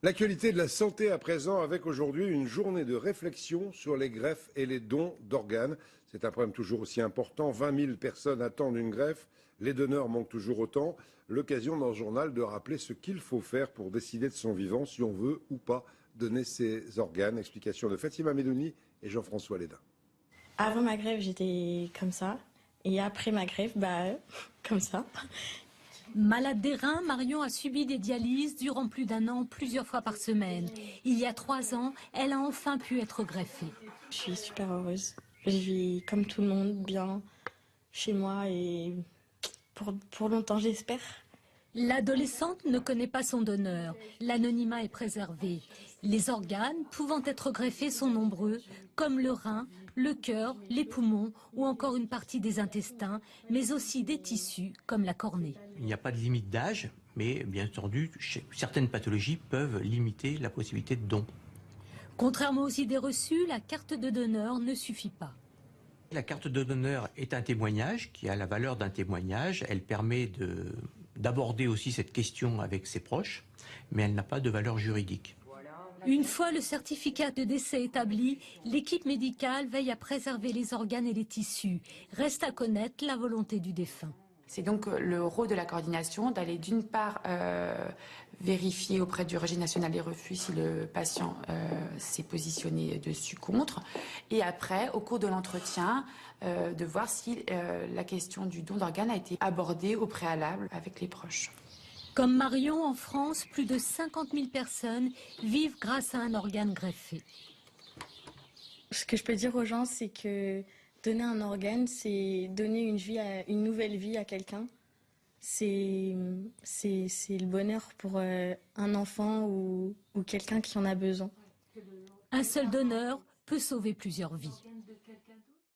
L'actualité de la santé à présent avec aujourd'hui une journée de réflexion sur les greffes et les dons d'organes. C'est un problème toujours aussi important. 20 000 personnes attendent une greffe. Les donneurs manquent toujours autant. L'occasion dans le journal de rappeler ce qu'il faut faire pour décider de son vivant, si on veut ou pas donner ses organes. Explication de Fatima Medouni et Jean-François Lédin. Avant ma greffe, j'étais comme ça. Et après ma greffe, comme ça. Malade des reins, Marion a subi des dialyses durant plus d'un an, plusieurs fois par semaine. Il y a 3 ans, elle a enfin pu être greffée. Je suis super heureuse. Je vis comme tout le monde, bien chez moi et pour longtemps, j'espère. L'adolescente ne connaît pas son donneur. L'anonymat est préservé. Les organes pouvant être greffés sont nombreux, comme le rein, le cœur, les poumons ou encore une partie des intestins, mais aussi des tissus comme la cornée. Il n'y a pas de limite d'âge, mais bien entendu, certaines pathologies peuvent limiter la possibilité de don. Contrairement aux idées reçues, la carte de donneur ne suffit pas. La carte de donneur est un témoignage qui a la valeur d'un témoignage. Elle permet d'aborder aussi cette question avec ses proches, mais elle n'a pas de valeur juridique. Une fois le certificat de décès établi, l'équipe médicale veille à préserver les organes et les tissus. Reste à connaître la volonté du défunt. C'est donc le rôle de la coordination d'aller d'une part vérifier auprès du Registre national des refus si le patient s'est positionné dessus contre, et après, au cours de l'entretien, de voir si la question du don d'organes a été abordée au préalable avec les proches. Comme Marion, en France, plus de 50 000 personnes vivent grâce à un organe greffé. Ce que je peux dire aux gens, c'est que donner un organe, c'est donner une nouvelle vie à quelqu'un. C'est le bonheur pour un enfant ou quelqu'un qui en a besoin. Un seul donneur peut sauver plusieurs vies.